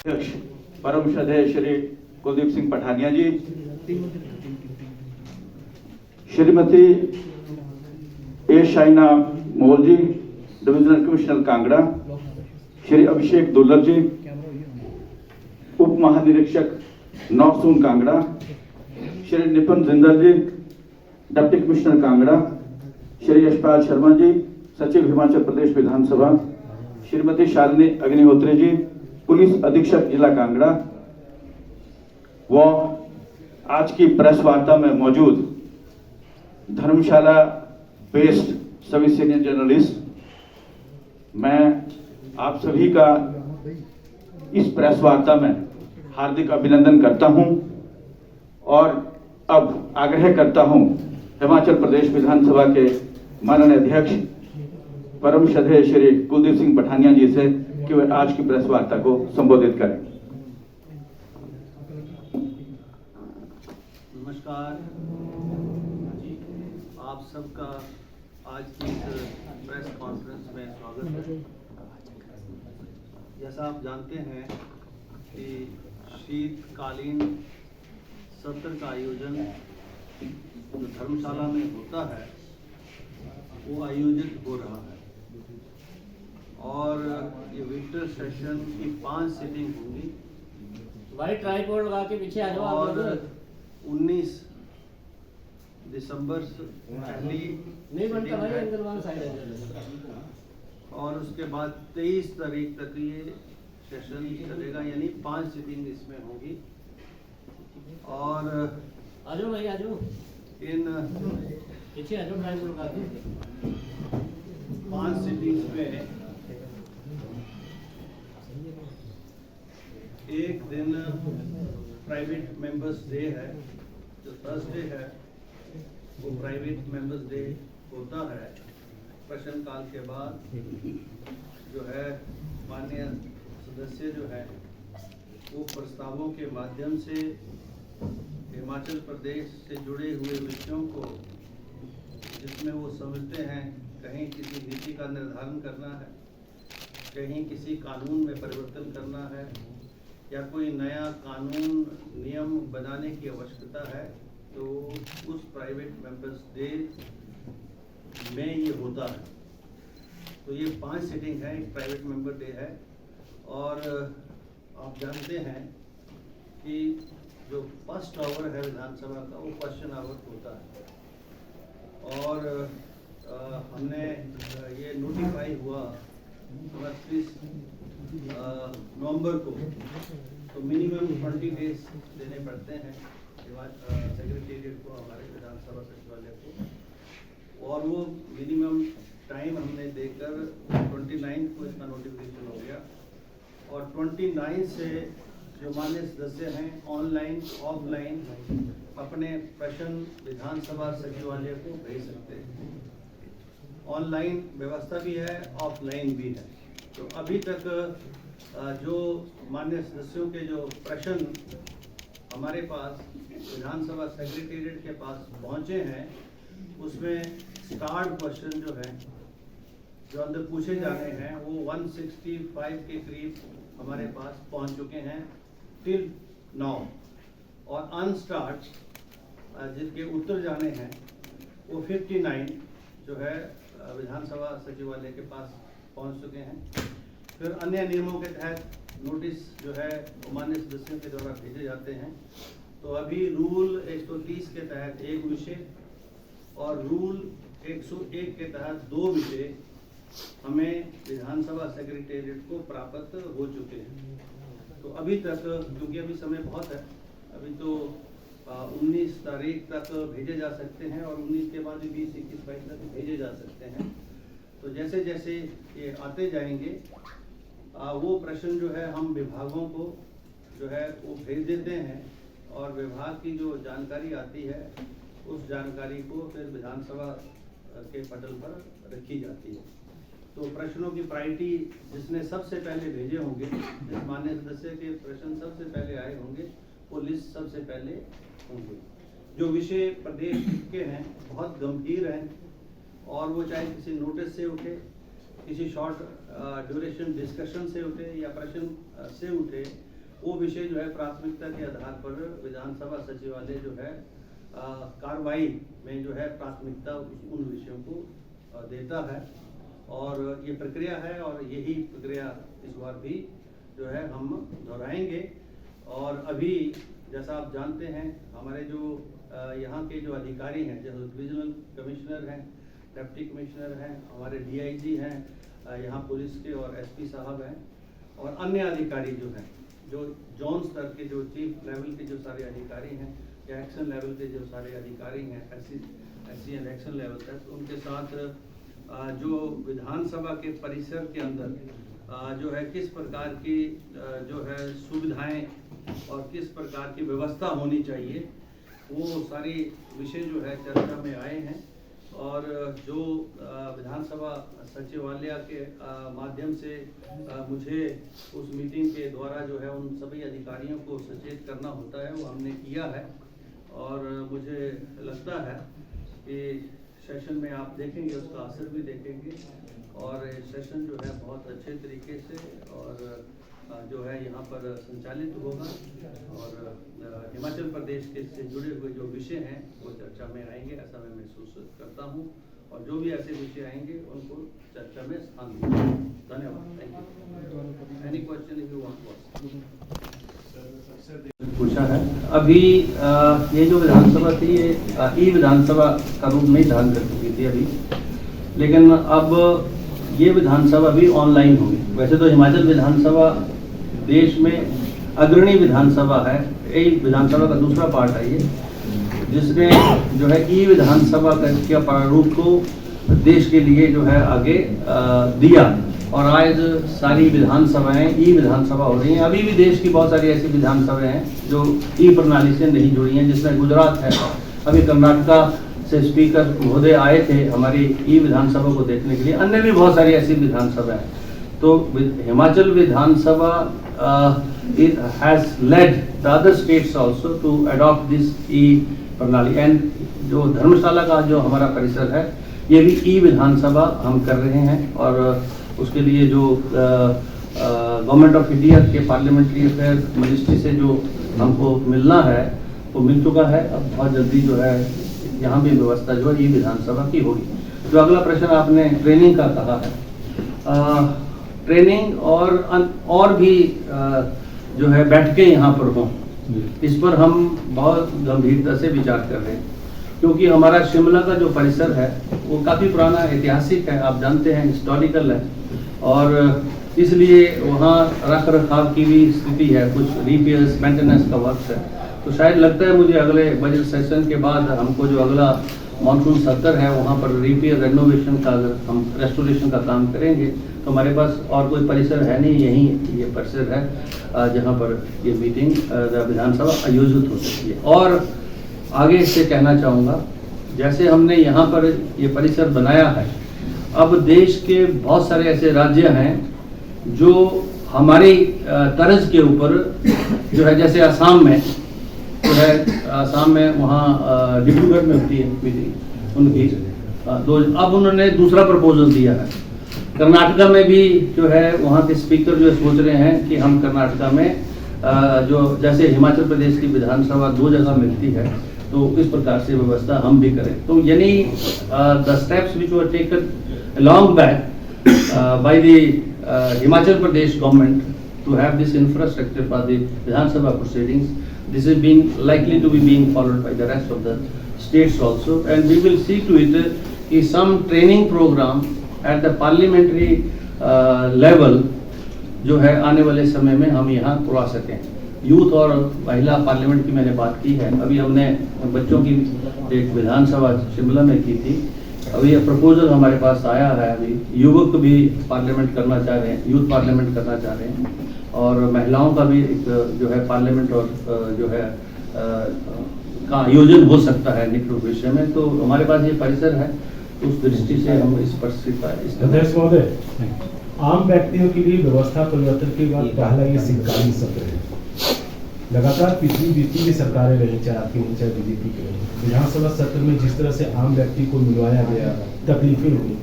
अध्यक्ष परम श्रद्धेय श्री कुलदीप सिंह पठानिया जी, श्रीमती ए शाइना मोल जी, डिविजनल कमिश्नर कांगड़ा, श्री अभिषेक दुल्लभ जी, उप महानिरीक्षक नौसून कांगड़ा, श्री निपुण जिंदल जी, डिप्टी कमिश्नर कांगड़ा, श्री यशपाल शर्मा जी, सचिव हिमाचल प्रदेश विधानसभा, श्रीमती शालिनी अग्निहोत्री जी, पुलिस अधीक्षक जिला कांगड़ा, व आज की प्रेस वार्ता में मौजूद धर्मशाला बेस्ड सभी सीनियर जर्नलिस्ट, मैं आप सभी का इस प्रेस वार्ता में हार्दिक अभिनंदन करता हूं और अब आग्रह करता हूं हिमाचल प्रदेश विधानसभा के माननीय अध्यक्ष परम श्रद्धेय श्री कुलदीप सिंह पठानिया जी से कि वे आज की प्रेस वार्ता को संबोधित करें। नमस्कार, आप सबका आज की प्रेस कॉन्फ्रेंस में स्वागत है। जैसा आप जानते हैं कि शीतकालीन सत्र का आयोजन जो धर्मशाला में होता है वो आयोजित हो रहा है और ये विंटर सेशन की 5 सीटिंग होंगी। व्हाइट ट्राइपॉड लगा के पीछे आ जाओ। और 19 दिसंबर से पहली नहीं बनता भाई, है अंदर वाला साइड है। और उसके बाद 23 तारीख तक ये सेशन चलेगा, यानी 5 सीटिंग इसमें होगी। और आ जाओ भाई, आ जाओ इन पीछे आ जाओ, ट्राइपॉड लगा के 5 सीटिंग्स में एक दिन प्राइवेट मेंबर्स डे है, जो थर्सडे है वो प्राइवेट मेंबर्स डे होता है। प्रश्नकाल के बाद जो है माननीय सदस्य जो है वो प्रस्तावों के माध्यम से हिमाचल प्रदेश से जुड़े हुए विषयों को, जिसमें वो समझते हैं कहीं किसी नीति का निर्धारण करना है, कहीं किसी कानून में परिवर्तन करना है या कोई नया कानून नियम बनाने की आवश्यकता है, तो उस प्राइवेट मेंबर्स डे में ये होता है। तो ये 5 सीटिंग है, एक प्राइवेट मेंबर डे है। और आप जानते हैं कि जो फर्स्ट आवर है विधानसभा का वो क्वेश्चन आवर होता है। और हमने ये नोटिफाई हुआ 29 नवंबर को, तो मिनिमम 20 डेज देने पड़ते हैं सेक्रेटेरिएट को, हमारे विधानसभा सचिवालय को। और वो मिनिमम टाइम हमने देकर 29 को इसका नोटिफिकेशन हो गया। और 29 से जो माननीय सदस्य हैं ऑनलाइन ऑफलाइन अपने प्रश्न विधानसभा सचिवालय को भेज सकते हैं। ऑनलाइन व्यवस्था भी है, ऑफलाइन भी है। तो अभी तक जो माननीय सदस्यों के जो प्रश्न हमारे पास विधानसभा सेक्रेटेरिएट के पास पहुंचे हैं, उसमें स्टार्ड क्वेश्चन जो है जो अंदर पूछे जाने हैं वो 165 के करीब हमारे पास पहुंच चुके हैं टिल नाउ। और अनस्टार्ड जिनके उत्तर जाने हैं वो 59 जो है विधानसभा सचिवालय के पास पहुंच चुके हैं। फिर अन्य नियमों के तहत नोटिस जो है माननीय सदस्यों के द्वारा भेजे जाते हैं। तो अभी रूल 130 के तहत 1 विषय और रूल 101 के तहत 2 विषय हमें विधानसभा सेक्रेटेरिएट को प्राप्त हो चुके हैं। तो अभी तक, क्योंकि अभी समय बहुत है, अभी तो 19 तारीख तक भेजे जा सकते हैं और 19 के बाद भी 20, 21, 22 तक भेजे जा सकते हैं। तो जैसे जैसे ये आते जाएंगे वो प्रश्न जो है हम विभागों को जो है वो भेज देते हैं और विभाग की जो जानकारी आती है उस जानकारी को फिर विधानसभा के पटल पर रखी जाती है। तो प्रश्नों की प्रायोरिटी जिसने सबसे पहले भेजे होंगे, जिस माननीय सदस्य के प्रश्न सबसे पहले आए होंगे, वो लिस्ट सबसे पहले होंगे। जो विषय प्रदेश के हैं बहुत गंभीर हैं और वो चाहे किसी नोटिस से उठे, किसी शॉर्ट ड्यूरेशन डिस्कशन से उठे या प्रश्न से उठे, वो विषय जो है प्राथमिकता के आधार पर विधानसभा सचिवालय जो है कार्रवाई में जो है प्राथमिकता उन विषयों को देता है और ये प्रक्रिया है और यही प्रक्रिया इस बार भी जो है हम दोहराएंगे। और अभी जैसा आप जानते हैं हमारे जो यहाँ के जो अधिकारी हैं, जैसे डिविजनल कमिश्नर हैं, डिप्टी कमिश्नर हैं, हमारे डीआईजी हैं, यहाँ पुलिस के और एसपी साहब हैं और अन्य अधिकारी जो हैं, जो जोन स्तर के जो चीफ लेवल के जो सारे अधिकारी हैं या एक्शन लेवल के जो सारे अधिकारी हैं, एससी एंड एक्शन लेवल तक, उनके साथ जो विधानसभा के परिसर के अंदर जो है किस प्रकार की जो है सुविधाएं और किस प्रकार की व्यवस्था होनी चाहिए, वो सारी विषय जो है चर्चा में आए हैं। और जो विधानसभा सचिवालय के माध्यम से मुझे उस मीटिंग के द्वारा जो है उन सभी अधिकारियों को सचेत करना होता है, वो हमने किया है। और मुझे लगता है कि सेशन में आप देखेंगे, उसका असर भी देखेंगे और सेशन जो है बहुत अच्छे तरीके से और जो है यहाँ पर संचालित होगा और हिमाचल प्रदेश के से जुड़े हुए जो विषय हैं वो चर्चा में आएंगे, ऐसा मैं महसूस करता हूँ। और जो भी ऐसे विषय आएंगे उनको चर्चा में स्थान दूंगा। धन्यवाद। Thank you. Any question if you want पूछा है। अभी ये जो विधानसभा थी ये ई विधानसभा का रूप नहीं धारण कर चुकी थी अभी, लेकिन अब ये विधानसभा भी ऑनलाइन होगी। वैसे तो हिमाचल विधानसभा देश में अग्रणी विधानसभा है, यही विधानसभा का दूसरा पार्ट है ये, जिसने जो है ई विधानसभा के प्रारूप को देश के लिए जो है आगे दिया और आज सारी विधानसभाएं ई विधानसभा हो रही हैं। अभी भी देश की बहुत सारी ऐसी विधानसभाएं हैं जो ई प्रणाली से नहीं जुड़ी हैं, जिसमें गुजरात है। अभी कर्नाटका से स्पीकर महोदय आए थे हमारी ई विधानसभा को देखने के लिए, अन्य भी बहुत सारी ऐसी विधानसभा है। तो हिमाचल विधानसभा has led the other states also to adopt this ई प्रणाली। एंड जो धर्मशाला का जो हमारा परिसर है ये भी ई विधानसभा हम कर रहे हैं और उसके लिए जो गवर्नमेंट ऑफ इंडिया के पार्लियामेंट्री अफेयर मिनिस्ट्री से जो हमको मिलना है वो मिल चुका है। अब बहुत जल्दी जो है यहाँ भी व्यवस्था जो है ई विधानसभा की होगी। जो अगला प्रश्न आपने ट्रेनिंग का कहा है, ट्रेनिंग और भी जो है बैठकें यहाँ पर हों, इस पर हम बहुत गंभीरता से विचार कर रहे हैं, क्योंकि हमारा शिमला का जो परिसर है वो काफ़ी पुराना ऐतिहासिक है, आप जानते हैं, हिस्टोरिकल है और इसलिए वहाँ रख रखाव की भी स्थिति है, कुछ रिपेयर्स मेंटेनेंस का वर्क है। तो शायद लगता है मुझे अगले बजट सेशन के बाद हमको जो अगला मानसून सत्र है वहाँ पर रिपेयर रेनोवेशन का अगर हम रेस्टोरेशन का काम करेंगे तो हमारे पास और कोई परिसर है नहीं, यही ये परिसर है जहाँ पर ये मीटिंग विधानसभा आयोजित हो सकती है। और आगे इससे कहना चाहूँगा, जैसे हमने यहाँ पर ये परिसर बनाया है, अब देश के बहुत सारे ऐसे राज्य हैं जो हमारी तर्ज के ऊपर जो है, जैसे असम में जो है, असम में वहाँ डिब्रूगढ़ में होती है मीटिंग उनकी, अब उन्होंने दूसरा प्रपोजल दिया है। कर्नाटका में भी जो है वहाँ के स्पीकर जो सोच रहे हैं कि हम कर्नाटका में जो जैसे हिमाचल प्रदेश की विधानसभा 2 जगह मिलती है तो इस प्रकार से व्यवस्था हम भी करें। तो यानी the steps which were taken long back by the Himachal Pradesh government to have this infrastructure for the Vidhan Sabha proceedings, this is likely to be being followed by the rest of the states also, and we will see to it कि some training program at the parliamentary level जो है आने वाले समय में हम यहाँ करवा सकें। यूथ और महिला पार्लियामेंट की मैंने बात की है, अभी हमने बच्चों की एक विधानसभा शिमला में की थी, अभी यह प्रपोजल हमारे पास आया है। अभी युवक भी पार्लियामेंट करना चाह रहे हैं, यूथ पार्लियामेंट करना चाह रहे हैं, और महिलाओं का भी एक जो है पार्लियामेंट और जो है का आयोजन हो सकता है निकट भविष्य में। तो हमारे पास ये परिसर है, उस दृष्टि से हम इस पर आम व्यक्तियों के लिए व्यवस्था परिवर्तन के बाद पहला ये शिकायत सत्र है। लगातार बीती की सरकारें रही, चाहे आपकी नहीं चाहे बीजेपी की रही, विधानसभा सत्र में जिस तरह से आम व्यक्ति को मिलवाया गया, तकलीफें हुई,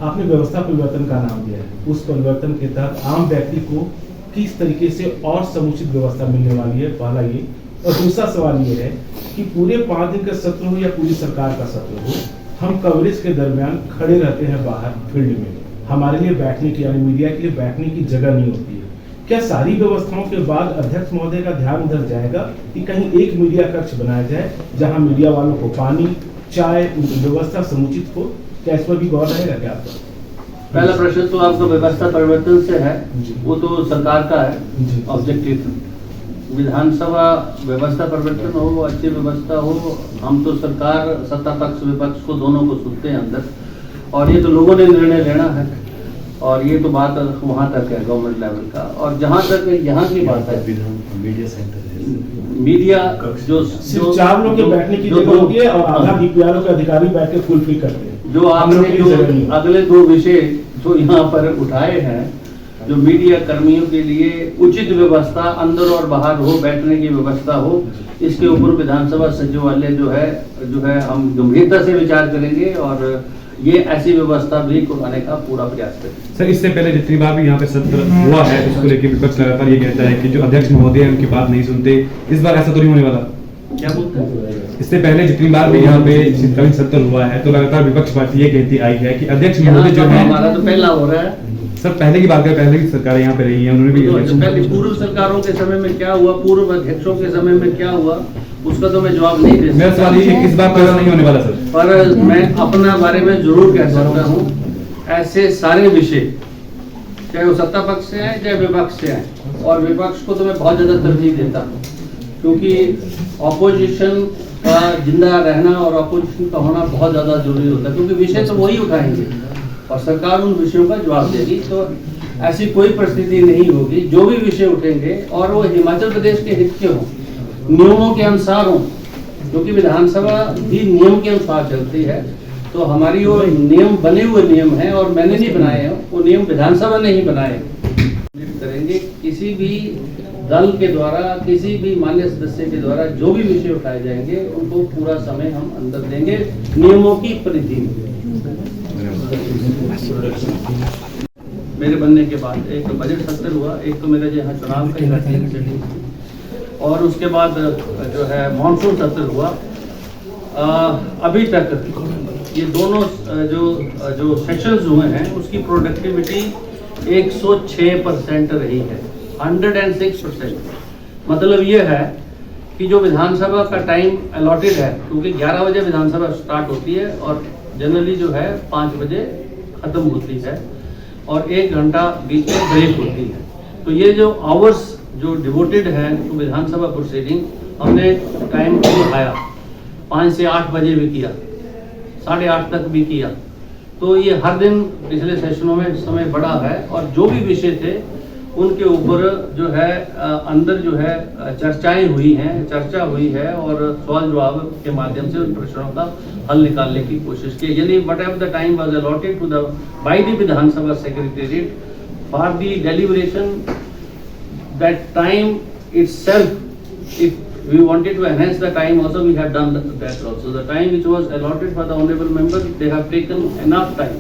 आपने व्यवस्था परिवर्तन का नाम दिया है। उस परिवर्तन के तहत आम व्यक्ति को किस तरीके से और समुचित व्यवस्था मिलने वाली है, पहला ये। और दूसरा सवाल ये है कि पूरे 5 दिन का सत्र हो या पूरी सरकार का सत्र हो, हम कवरेज के दरमियान खड़े रहते हैं बाहर फील्ड में, हमारे लिए बैठने की यानी मीडिया के लिए बैठने की जगह नहीं होती है। क्या सारी व्यवस्थाओं के बाद अध्यक्ष महोदय का ध्यान उधर जाएगा कि कहीं एक मीडिया कक्ष बनाया जाए जहां मीडिया वालों को पानी, चाय, व्यवस्था समुचित हो? क्या इस पर भी गौर रहेगा क्या आपका? पहला प्रश्न तो आपका व्यवस्था परिवर्तन से है, जी। वो तो सरकार का जी। है ऑब्जेक्टिव। विधानसभा व्यवस्था परिवर्तन हो, अच्छी व्यवस्था हो, हम तो सरकार, सत्ता पक्ष विपक्ष को दोनों को सुनते हैं अंदर, और ये तो लोगों ने निर्णय लेना है, और ये तो बात वहाँ तक है गवर्नमेंट लेवल का। और जहाँ तक यहाँ की बात है, मीडिया सेंटर मीडिया जो सिर्फ 4 लोग के बैठने की जगह होती है और आधा बीपीआरओ के अधिकारी बैठ के फुलफिल करते हैं। जो आपने जो अगले 2 विषय जो यहाँ पर उठाए हैं, जो मीडिया कर्मियों के लिए उचित व्यवस्था अंदर और बाहर हो, बैठने की व्यवस्था हो, इसके ऊपर विधानसभा सचिवालय जो है हम गंभीरता से विचार करेंगे और ये ऐसी व्यवस्था भी करवाने का पूरा प्रयास करेंगे। सर, इससे पहले जितनी बार भी यहाँ पे सत्र हुआ है, उसको लेकर विपक्ष लगातार ये कहता है कि जो अध्यक्ष महोदय उनकी बात नहीं सुनते। इस बार ऐसा तो नहीं होने वाला? क्या बोलते हैं? इससे पहले जितनी बार भी यहाँ पे शीतकालीन सत्र हुआ है तो लगातार विपक्ष पार्टी ये कहती आई है कि अध्यक्ष महोदय जो है, हमारा तो पहला हो रहा है सर पहले की बात करें, पहले की सरकारें यहाँ पे रही हैं, उन्होंने भी तो पहले पूर्व सरकारों के समय में क्या हुआ, पूर्व अध्यक्षों के समय में क्या हुआ, उसका तो मैं जवाब नहीं दे मेरा सवाल ये है कि इस बार तो ऐसा नहीं होने वाला सर। पर मैं अपना बारे में जरूर कह सकता हूँ, ऐसे सारे विषय चाहे वो सत्ता पक्ष से आए चाहे विपक्ष से आए, और विपक्ष को तो मैं बहुत ज्यादा तरजीह देता हूँ, क्योंकि ऑपोजिशन का जिंदा रहना और ऑपोजिशन का होना बहुत ज्यादा जरूरी होता है, क्योंकि विषय तो वही उठाएंगे और सरकार उन विषयों का जवाब देगी। तो ऐसी कोई परिस्थिति नहीं होगी, जो भी विषय उठेंगे और वो हिमाचल प्रदेश के हित के हों, नियमों के अनुसार हों, क्योंकि विधानसभा भी नियम के अनुसार चलती है। तो हमारी वो नियम बने हुए नियम हैं और मैंने नहीं बनाए हैं, वो नियम विधानसभा ने ही बनाए करेंगे। किसी भी दल के द्वारा, किसी भी मान्य सदस्य के द्वारा जो भी विषय उठाए जाएंगे उनको पूरा समय हम अंदर देंगे नियमों की परिधि में। मेरे बनने के बाद एक तो बजट सत्र हुआ, एक तो मेरा जो यहाँ चुनाव का इलेक्शन, और उसके बाद जो है मॉनसून सत्र हुआ। अभी तक ये दोनों जो सेशंस हुए हैं उसकी प्रोडक्टिविटी 106% रही है, 106%। मतलब ये है कि जो विधानसभा का टाइम अलॉटेड है, क्योंकि 11 बजे विधानसभा स्टार्ट होती है और जनरली जो है 5 बजे खत्म होती है और 1 घंटा बीच में ब्रेक होती है। तो ये जो आवर्स जो डिवोटेड है तो विधानसभा प्रोसीडिंग, हमने टाइम को बढ़ाया, 5 से 8 बजे भी किया, 8:30 तक भी किया। तो ये हर दिन पिछले सेशनों में समय बढ़ा है और जो भी विषय थे उनके ऊपर जो है अंदर जो है चर्चाएं हुई हैं, चर्चा हुई है और सवाल जवाब के माध्यम से उन प्रश्नों का हल निकालने की कोशिश की। यानी whatever the time was allotted to the by the Vidhan Sabha secretariat for the deliberation, that time itself, if we wanted to enhance the time also, we have done that also. The time which was allotted for the honorable members, they have taken enough time.